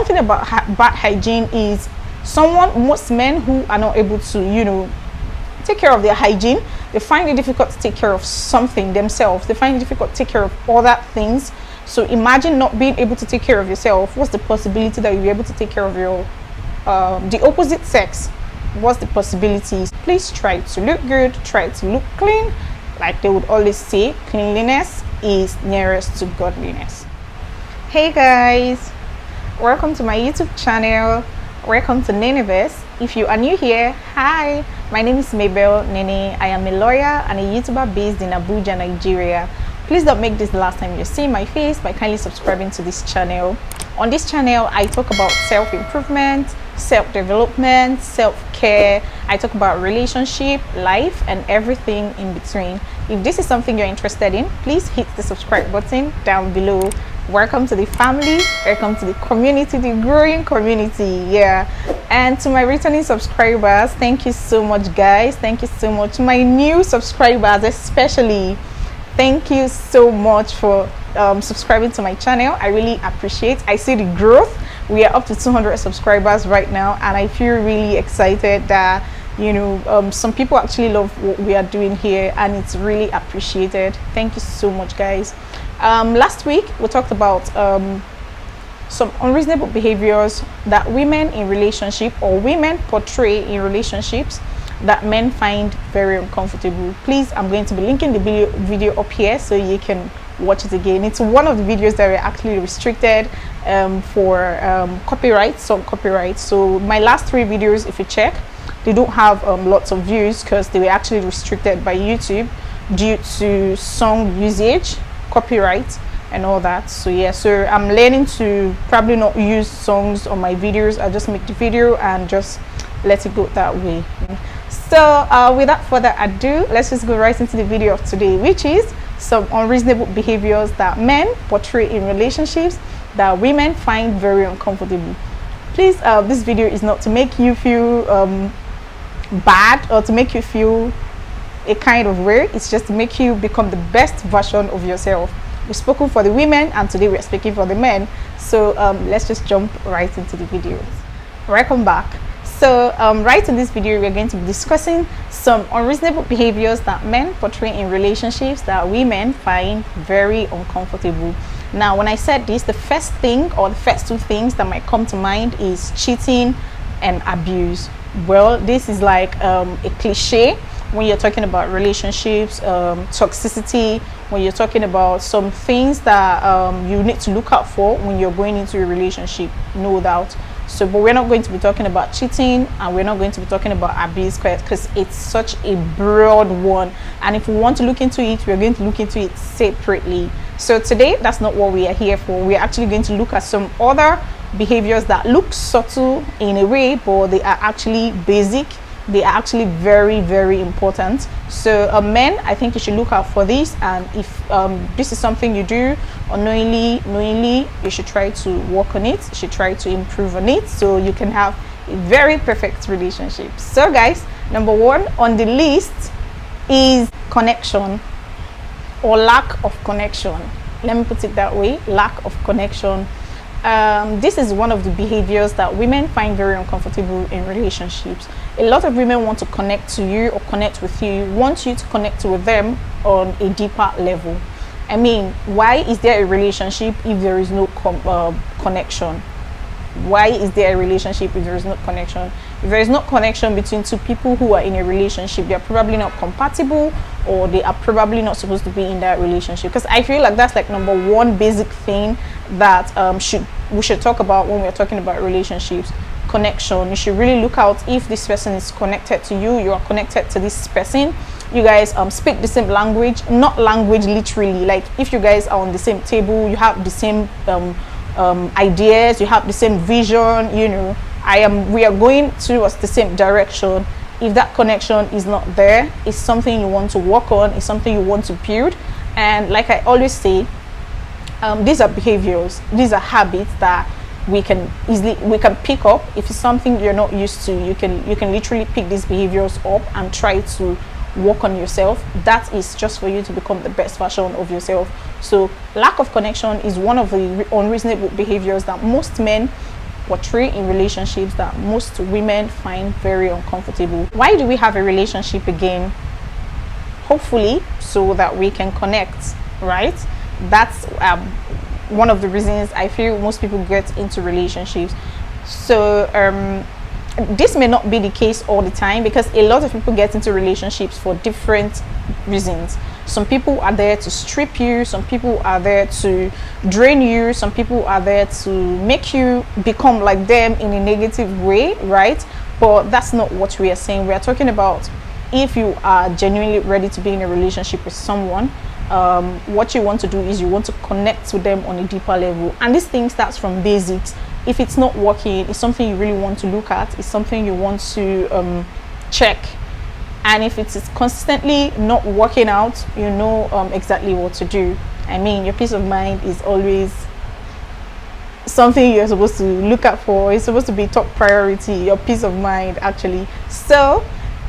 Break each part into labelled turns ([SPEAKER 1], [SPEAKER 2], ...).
[SPEAKER 1] one thing about bad hygiene is most men who are not able to, you know, take care of their hygiene, they find it difficult to take care of something themselves. They find it difficult to take care of other things. So imagine not being able to take care of yourself. What's the possibility that you'll be able to take care of your the opposite sex? What's the possibilities? Please try to look good, try to look clean. Like they would always say, cleanliness is nearest to godliness. Hey guys, welcome to my YouTube channel. Welcome to NENEVERSE. If you are new here, hi, my name is Mabel Nene. I am a lawyer and a YouTuber based in Abuja, Nigeria. Please don't make this the last time you see my face by kindly subscribing to this channel. On this channel, I talk about self-improvement, self-development, self-care. I talk about relationship, life, and everything in between. If this is something you're interested in, please hit the subscribe button down below. Welcome to the family, welcome to the community, the growing community. Yeah, and to my returning subscribers, thank you so much guys. Thank you so much. My new subscribers especially, thank you so much for subscribing to my channel. I really appreciate. I see the growth. We are up to 200 subscribers right now, and I feel really excited that, you know, some people actually love what we are doing here, and it's really appreciated. Thank you so much guys. Last week we talked about some unreasonable behaviors that women in relationship or women portray in relationships that men find very uncomfortable. Please, I'm going to be linking the video up here so you can watch it again. It's one of the videos that were actually restricted for copyright, some copyright. So my last 3 videos, if you check, they don't have lots of views because they were actually restricted by YouTube due to song usage, copyright, and all that. So yeah, so I'm learning to probably not use songs on my videos. I just make the video and just let it go that way. So without further ado, let's just go right into the video of today, which is some unreasonable behaviors that men portray in relationships that women find very uncomfortable. Please, this video is not to make you feel bad or to make you feel a kind of way. It's just to make you become the best version of yourself. We've spoken for the women and today we're speaking for the men. So let's just jump right into the video. Welcome back. So right in this video we're going to be discussing some unreasonable behaviors that men portray in relationships that women find very uncomfortable. Now when I said this, the first thing or the first 2 things that might come to mind is cheating and abuse. Well, this is like a cliche when you're talking about relationships, toxicity, when you're talking about some things that you need to look out for when you're going into a relationship, no doubt. So but we're not going to be talking about cheating and we're not going to be talking about abuse because it's such a broad one, and if we want to look into it, we're going to look into it separately. So today that's not what we are here for. We're actually going to look at some other behaviors that look subtle in a way, but they are actually basic. They are actually very, very important. So men, I think you should look out for this, and if this is something you do unknowingly, you should try to work on it. You should try to improve on it so you can have a very perfect relationship. So guys, number 1 on the list is connection or lack of connection. Let me put it that way, lack of connection. This is one of the behaviors that women find very uncomfortable in relationships. A lot of women want to connect to you or connect with you, want you to connect with them on a deeper level. I mean, why is there a relationship if there is no connection? Why is there a relationship if there is no connection? If there is no connection between 2 people who are in a relationship, they are probably not compatible, or they are probably not supposed to be in that relationship. Because I feel like that's like number 1 basic thing that we should talk about when we're talking about relationships. Connection. You should really look out if this person is connected to you, you are connected to this person, you guys speak the same language, not language literally, like if you guys are on the same table, you have the same ideas, you have the same vision, you know, we are going towards the same direction. If that connection is not there, it's something you want to work on, it's something you want to build. And like I always say, these are behaviors, these are habits that we can pick up. If it's something you're not used to, you can literally pick these behaviors up and try to work on yourself. That is just for you to become the best version of yourself. So lack of connection is one of the unreasonable behaviors that most men portray in relationships that most women find very uncomfortable. Why do we have a relationship again? Hopefully so that we can connect, right? That's one of the reasons I feel most people get into relationships. So this may not be the case all the time, because a lot of people get into relationships for different reasons. Some people are there to strip you, some people are there to drain you, some people are there to make you become like them in a negative way, right? But that's not what we are saying. We are talking about if you are genuinely ready to be in a relationship with someone, what you want to do is you want to connect with them on a deeper level. And this thing starts from basics. If it's not working, it's something you really want to look at, it's something you want to check. And if it is consistently not working out, you know exactly what to do. I mean, your peace of mind is always something you're supposed to look out for. It's supposed to be top priority, your peace of mind, actually. So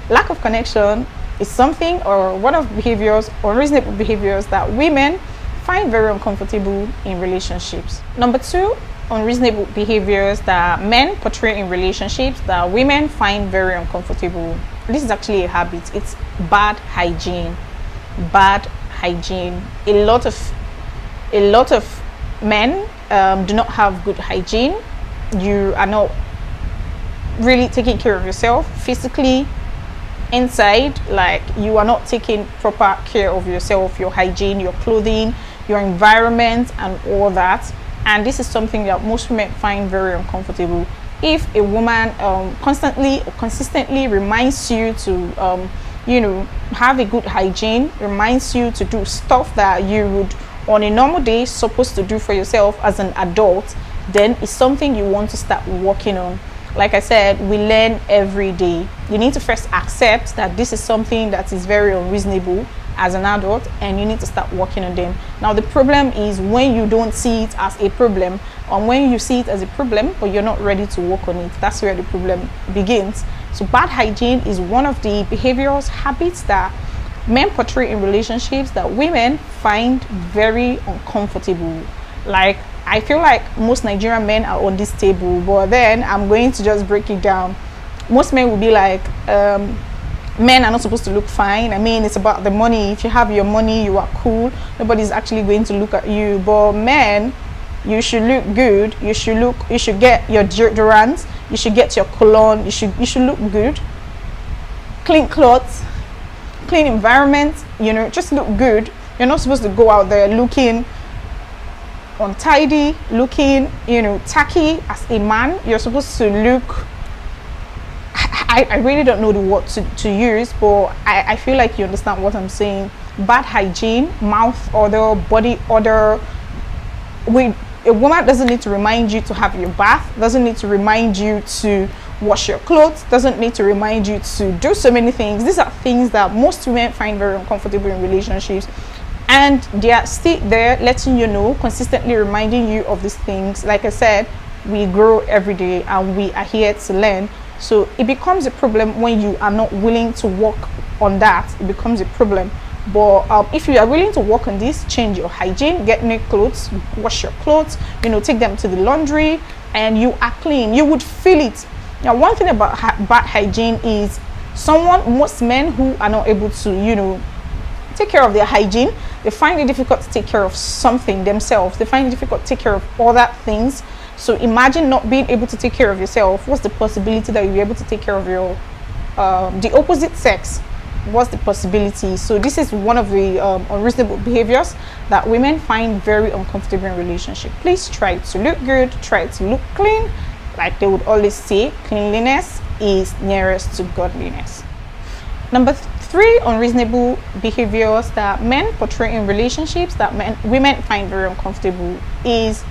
[SPEAKER 1] lack of connection is something, or one of behaviors, or unreasonable behaviors, that women find very uncomfortable in relationships. Number 2, unreasonable behaviors that men portray in relationships that women find very uncomfortable. This is actually a habit. It's bad hygiene. Bad hygiene. A lot of men do not have good hygiene. You are not really taking care of yourself physically, inside. Like, you are not taking proper care of yourself, your hygiene, your clothing, your environment, and all that. And this is something that most women find very uncomfortable. If a woman constantly or consistently reminds you to have a good hygiene, reminds you to do stuff that you would on a normal day supposed to do for yourself as an adult, then it's something you want to start working on. Like I said, we learn every day. You need to first accept that this is something that is very unreasonable as an adult, and you need to start working on them. Now, the problem is when you don't see it as a problem, or when you see it as a problem but you're not ready to work on it. That's where the problem begins. So bad hygiene is one of the behaviors, habits that men portray in relationships that women find very uncomfortable. Like, I feel like most Nigerian men are on this table, but then I'm going to just break it down. Most men will be like, men are not supposed to look fine. I mean, it's about the money. If you have your money, you are cool. Nobody's actually going to look at you. But men, you should look good. You should get your deodorant. You should get your cologne. You should look good. Clean clothes, clean environment. Just look good. You're not supposed to go out there looking untidy, looking tacky. As a man, you're supposed to look, I really don't know the word to use, but I feel like you understand what I'm saying. Bad hygiene, mouth odor, body odor. A woman doesn't need to remind you to have your bath, doesn't need to remind you to wash your clothes, doesn't need to remind you to do so many things. These are things that most women find very uncomfortable in relationships, and they are still there letting you know, consistently reminding you of these things. Like I said, we grow every day and we are here to learn. So it becomes a problem when you are not willing to work on that. It becomes a problem. But if you are willing to work on this, change your hygiene, get new clothes, wash your clothes, take them to the laundry, and you are clean. You would feel it. Now, one thing about bad hygiene is most men who are not able to take care of their hygiene, they find it difficult to take care of something themselves. They find it difficult to take care of other things. So imagine not being able to take care of yourself. What's the possibility that you'll be able to take care of the opposite sex? What's the possibility? So this is one of the unreasonable behaviors that women find very uncomfortable in relationship. Please try to look good, try to look clean. Like they would always say, cleanliness is nearest to godliness. Number 3 unreasonable behaviors that men portray in relationships that women find very uncomfortable is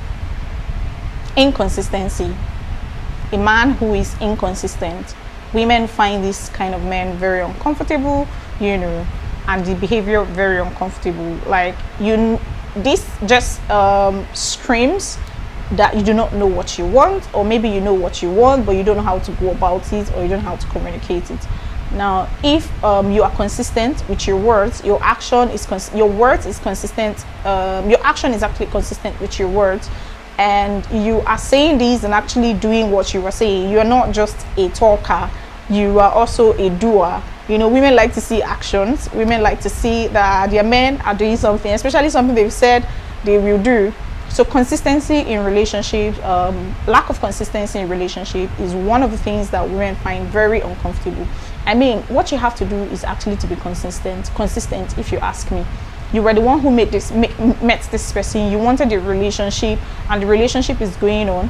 [SPEAKER 1] inconsistency. A man who is inconsistent. Women find this kind of men very uncomfortable, and the behavior very uncomfortable. Like, this just screams that you do not know what you want, or maybe you know what you want but you don't know how to go about it, or you don't know how to communicate it. Now, if you are consistent with your words, your action is consistent. Your action is actually consistent with your words. and you are saying this and actually doing what you are saying. You're not just a talker, you are also a doer. You know, women like to see actions. Women like to see that their men are doing something, especially something they've said they will do. So consistency in relationships, lack of consistency in relationship is one of the things that women find very uncomfortable. I mean, what you have to do is actually to be consistent. Consistent, if you ask me. You were the one who met this person. You wanted a relationship, and the relationship is going on.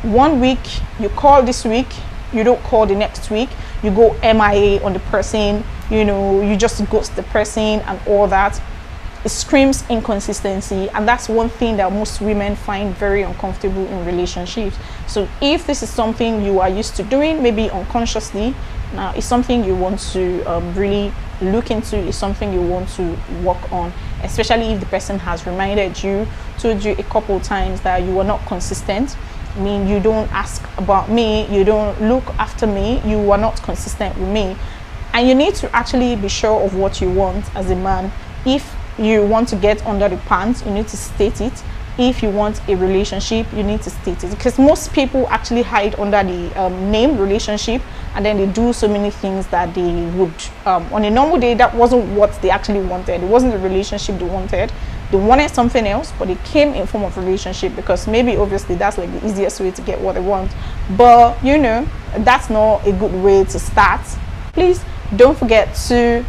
[SPEAKER 1] 1 week, you call this week, you don't call the next week. You go MIA on the person. You know, you just ghost the person and all that. It screams inconsistency, and that's one thing that most women find very uncomfortable in relationships. So if this is something you are used to doing, maybe unconsciously, now it's something you want to really look into, is something you want to work on, especially if the person has reminded you, told you a couple times that you are not consistent. I mean, you don't ask about me, you don't look after me, you are not consistent with me. And you need to actually be sure of what you want as a man. If you want to get under the pants, you need to state it. If you want a relationship, you need to state it, because most people actually hide under the name relationship, and then they do so many things that they would on a normal day. That wasn't what they actually wanted. It wasn't the relationship they wanted. They wanted something else, but it came in form of relationship, because maybe obviously that's like the easiest way to get what they want. But you know, that's not a good way to start. Please don't forget to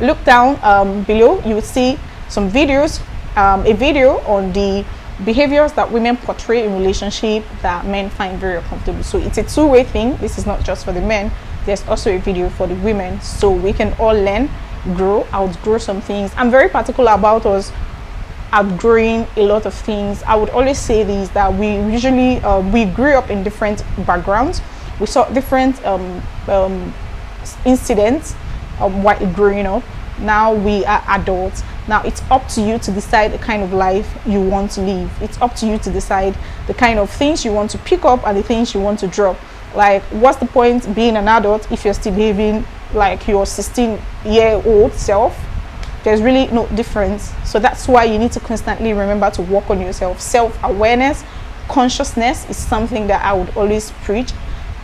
[SPEAKER 1] look down below. You will see some videos, a video on the behaviors that women portray in relationship that men find very uncomfortable. So it's a two-way thing. This is not just for the men, there's also a video for the women, so we can all learn, grow, outgrow some things. I'm very particular about us outgrowing a lot of things. I would always say this, that we usually we grew up in different backgrounds, we saw different incidents while growing up. Now we are adults. Now it's up to you to decide the kind of life you want to live. It's up to you to decide the kind of things you want to pick up and the things you want to drop. Like, what's the point being an adult if you're still behaving like your 16-year-old self? There's really no difference. So that's why you need to constantly remember to work on yourself. Self-awareness, consciousness is something that I would always preach,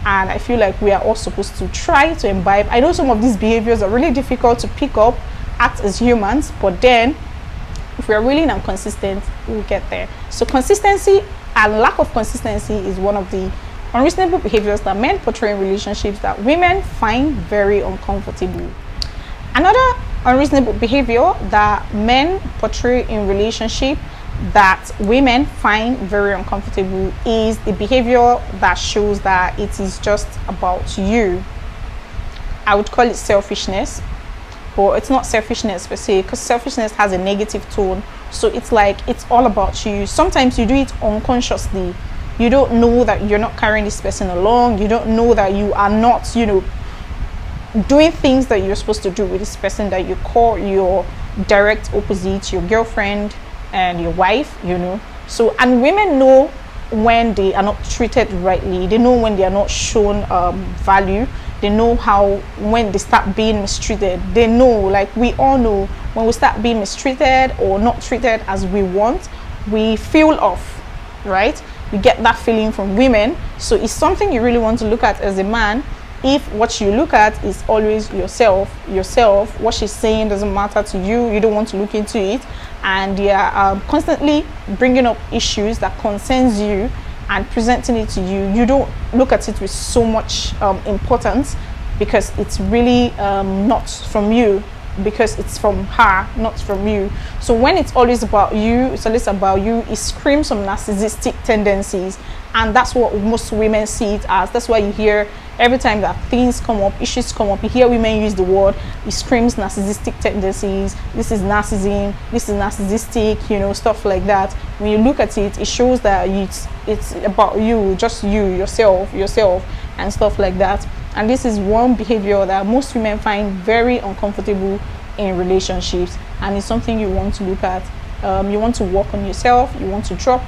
[SPEAKER 1] and I feel like we are all supposed to try to imbibe. I know some of these behaviors are really difficult to pick up, act as humans, but then if we are willing and consistent, we'll get there. So consistency and lack of consistency is one of the unreasonable behaviors that men portray in relationships that women find very uncomfortable. Another unreasonable behavior that men portray in relationship that women find very uncomfortable is the behavior that shows that it is just about you. I would call it selfishness, but it's not selfishness per se, because selfishness has a negative tone. So it's like it's all about you. Sometimes you do it unconsciously. You don't know that you're not carrying this person along. You don't know that you are not, you know, doing things that you're supposed to do with this person that you call your direct opposite, your girlfriend and your wife, you know. So, and women know when they are not treated rightly. They know when they are not shown value. They know how, when they start being mistreated. They know, like we all know, when we start being mistreated or not treated as we want, we feel off, right? We get that feeling from women. So it's something you really want to look at as a man. If what you look at is always yourself, what she's saying doesn't matter to you, you don't want to look into it, and you're constantly bringing up issues that concerns you and presenting it to you, you don't look at it with so much importance, because it's really not from you, because it's from her, not from you. So when it's always about you, it's always about you, it screams some narcissistic tendencies, and that's what most women see it as. That's why you hear every time that things come up, issues come up, you hear women use the word, it screams narcissistic tendencies, this is narcissism, this is narcissistic, you know, stuff like that. When you look at it, it shows that it's about you, just you, yourself, and stuff like that. And this is one behavior that most women find very uncomfortable in relationships, and it's something you want to look at. You want to work on yourself, you want to drop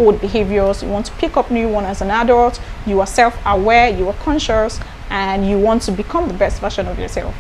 [SPEAKER 1] old behaviors, you want to pick up new one as an adult, you are self-aware, you are conscious, and you want to become the best version of yourself.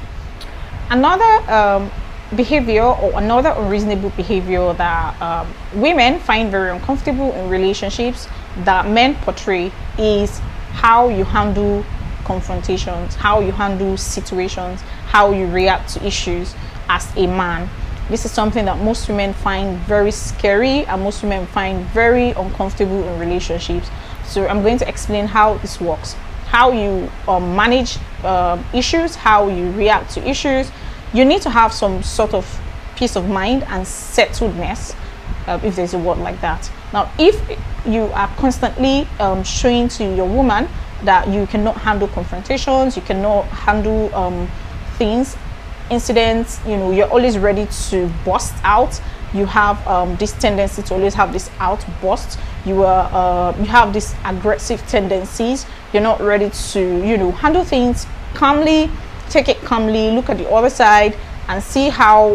[SPEAKER 1] Another behavior, or another unreasonable behavior that women find very uncomfortable in relationships that men portray is how you handle confrontations, how you handle situations, how you react to issues as a man. This is something that most women find very scary and most women find very uncomfortable in relationships. So I'm going to explain how this works, how you manage issues, how you react to issues. You need to have some sort of peace of mind and settledness, if there's a word like that. Now, if you are constantly showing to your woman that you cannot handle confrontations, you cannot handle things, incidents, you're always ready to burst out, you have this tendency to always have this outburst, you have these aggressive tendencies, you're not ready to handle things calmly, take it calmly, look at the other side and see how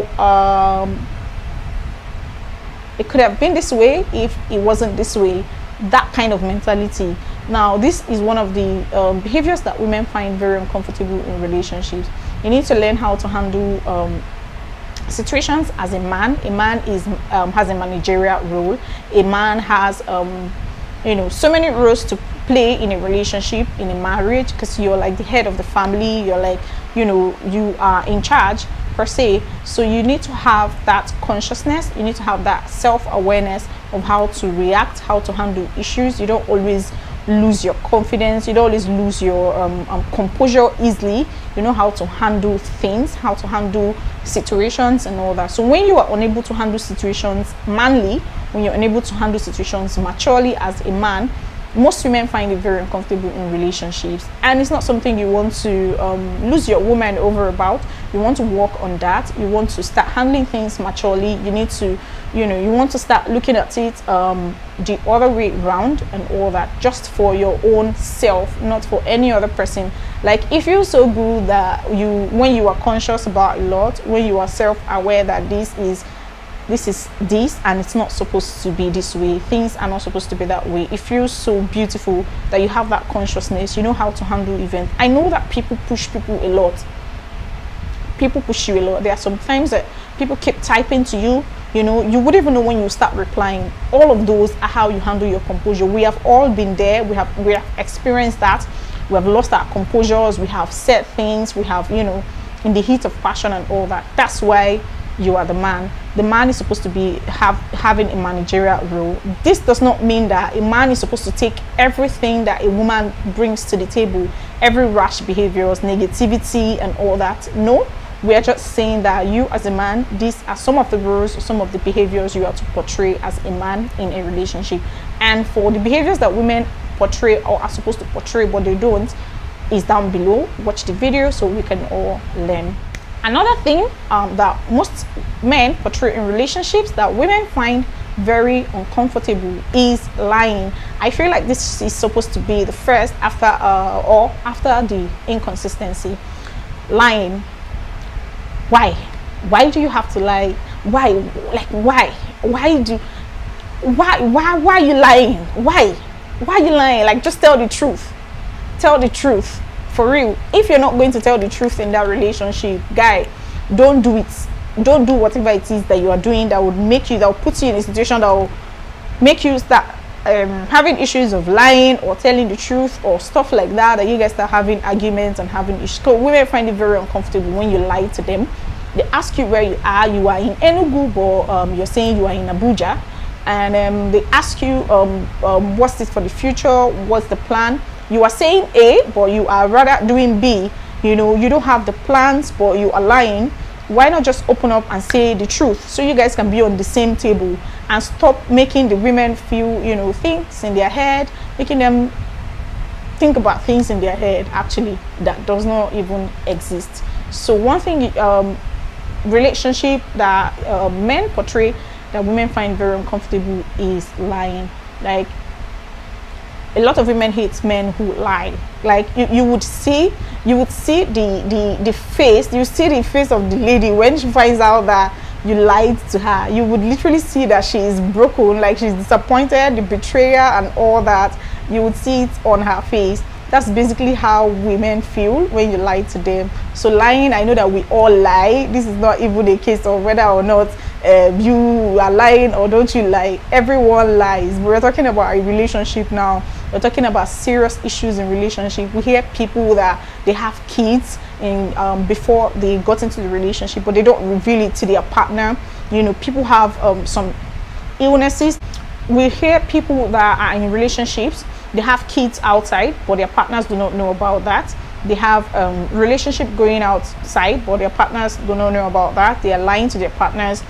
[SPEAKER 1] it could have been this way if it wasn't this way. That kind of mentality. Now, this is one of the behaviors that women find very uncomfortable in relationships. You need to learn how to handle situations as a man. A man has a managerial role. A man has so many roles to play in a relationship, in a marriage, because you're like the head of the family. You're like, you are in charge per se. So you need to have that consciousness, you need to have that self-awareness of how to react, how to handle issues. You don't always lose your confidence, you don't always lose your composure easily. You know how to handle things, how to handle situations and all that. So when you are unable to handle situations manly, when you're unable to handle situations maturely as a man, most women find it very uncomfortable in relationships, and it's not something you want to lose your woman over about. You want to work on that. You want to start handling things maturely. You need to you want to start looking at it the other way around and all that, just for your own self, not for any other person. Like, if you're so good that when you are conscious about a lot, when you are self-aware that this is and it's not supposed to be this way, things are not supposed to be that way, it feels so beautiful that you have that consciousness. You know how to handle events. I know that people push people a lot. People push you a lot. There are some times that people keep typing to you, you wouldn't even know when you start replying. All of those are how you handle your composure. We have all been there. We have experienced that. We have lost our composures. We have said things. We have in the heat of passion and all that. That's why you are the man. The man is supposed to be having a managerial role. This does not mean that a man is supposed to take everything that a woman brings to the table, every rash behaviors, negativity and all that. No, we are just saying that you as a man, these are some of the roles, some of the behaviors you have to portray as a man in a relationship. And for the behaviors that women portray or are supposed to portray but they don't, is down below. Watch the video so we can all learn. Another thing that most men portray in relationships that women find very uncomfortable is lying. I feel like this is supposed to be the first after the inconsistency. Lying. Why do you have to lie? Why are you lying? Why are you lying? Like, just tell the truth. Tell the truth. For real. If you're not going to tell the truth in that relationship, guy, don't do it. Don't do whatever it is that you are doing that would put you in a situation that will make you start having issues of lying or telling the truth or stuff like that you guys start having arguments and having issues. So women find it very uncomfortable when you lie to them. They ask you where you are. You are in Enugu, but you're saying you are in Abuja, and they ask you what's this for the future, what's the plan. You are saying A, but you are rather doing B. You don't have the plans, but you are lying. Why not just open up and say the truth so you guys can be on the same table and stop making the women feel, things in their head, making them think about things in their head actually that does not even exist. So one thing, relationship that men portray that women find very uncomfortable is lying. Like, a lot of women hate men who lie. Like, you would see the face, you see the face of the lady when she finds out that you lied to her. You would literally see that she is broken, like she's disappointed, the betrayer and all that. You would see it on her face. That's basically how women feel when you lie to them. So lying, I know that we all lie. This is not even a case of whether or not you are lying or don't you lie. Everyone lies. But we're talking about a relationship now. We're talking about serious issues in relationship. We hear people that they have kids in before they got into the relationship, but they don't reveal it to their partner. You know, people have some illnesses. We hear people that are in relationships, they have kids outside, but their partners do not know about that. They have relationship going outside, but their partners do not know about that. They are lying to their partners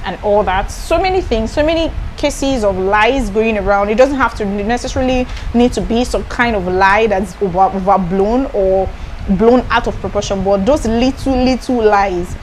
[SPEAKER 1] and all that. So many things, so many cases of lies going around. It doesn't have to necessarily need to be some kind of lie that's overblown or blown out of proportion, but those little lies.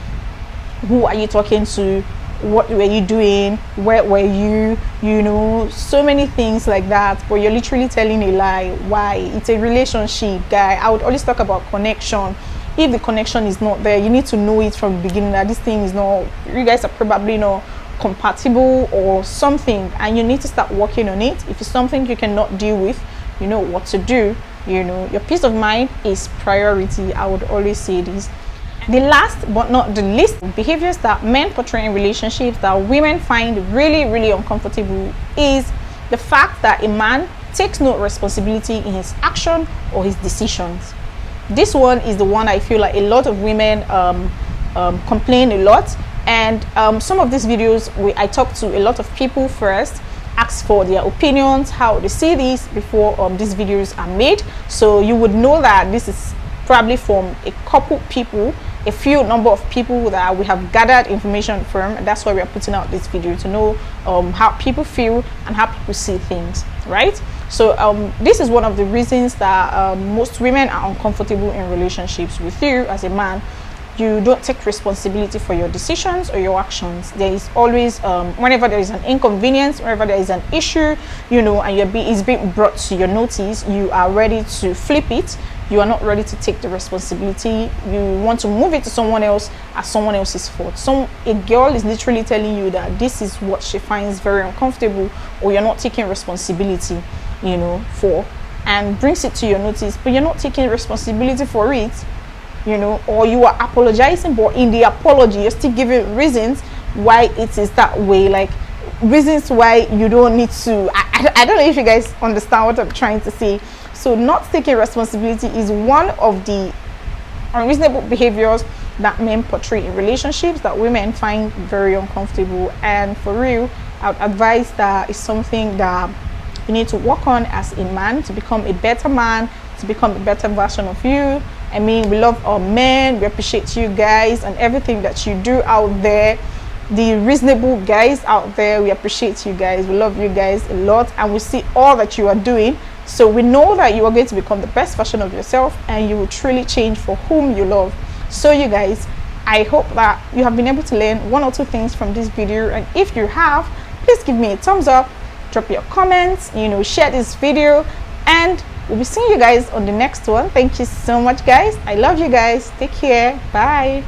[SPEAKER 1] Who are you talking to? What were you doing? Where were you? You know, so many things like that, but you're literally telling a lie. Why? It's a relationship, guy. I would always talk about connection. If the connection is not there, you need to know it from the beginning that this thing is not, you guys are probably not compatible or something, and you need to start working on it. If it's something you cannot deal with, you know what to do. You know, your peace of mind is priority. I would always say this. The last but not the least behaviors that men portray in relationships that women find really uncomfortable is the fact that a man takes no responsibility in his action or his decisions. This one is the one I feel like a lot of women complain a lot, and some of these videos I talk to a lot of people first, ask for their opinions, how they see this before these videos are made. So you would know that this is probably from a couple people, a few number of people that we have gathered information from, and that's why we are putting out this video, to know how people feel and how people see things, right? So this is one of the reasons that most women are uncomfortable in relationships with you as a man. You don't take responsibility for your decisions or your actions. There is always whenever there is an inconvenience, whenever there is an issue, you know, and it's being brought to your notice, you are ready to flip it. You are not ready to take the responsibility. You want to move it to someone else as someone else's fault. A girl is literally telling you that this is what she finds very uncomfortable, or you're not taking responsibility, you know, for, and brings it to your notice, but you're not taking responsibility for it, you know, or you are apologizing, but in the apology you're still giving reasons why it is that way, like reasons why you don't need to. I don't know if you guys understand what I'm trying to say. So not taking responsibility is one of the unreasonable behaviors that men portray in relationships that women find very uncomfortable. And for real, I would advise that it's something that you need to work on as a man to become a better man, to become a better version of you. I mean, we love our men, we appreciate you guys and everything that you do out there. The reasonable guys out there, we appreciate you guys, we love you guys a lot, and we see all that you are doing. So we know that you are going to become the best version of yourself, and you will truly change for whom you love. So you guys, I hope that you have been able to learn one or two things from this video, and if you have, please give me a thumbs up, drop your comments, you know, share this video, and we'll be seeing you guys on the next one. Thank you so much, guys. I love you guys. Take care. Bye.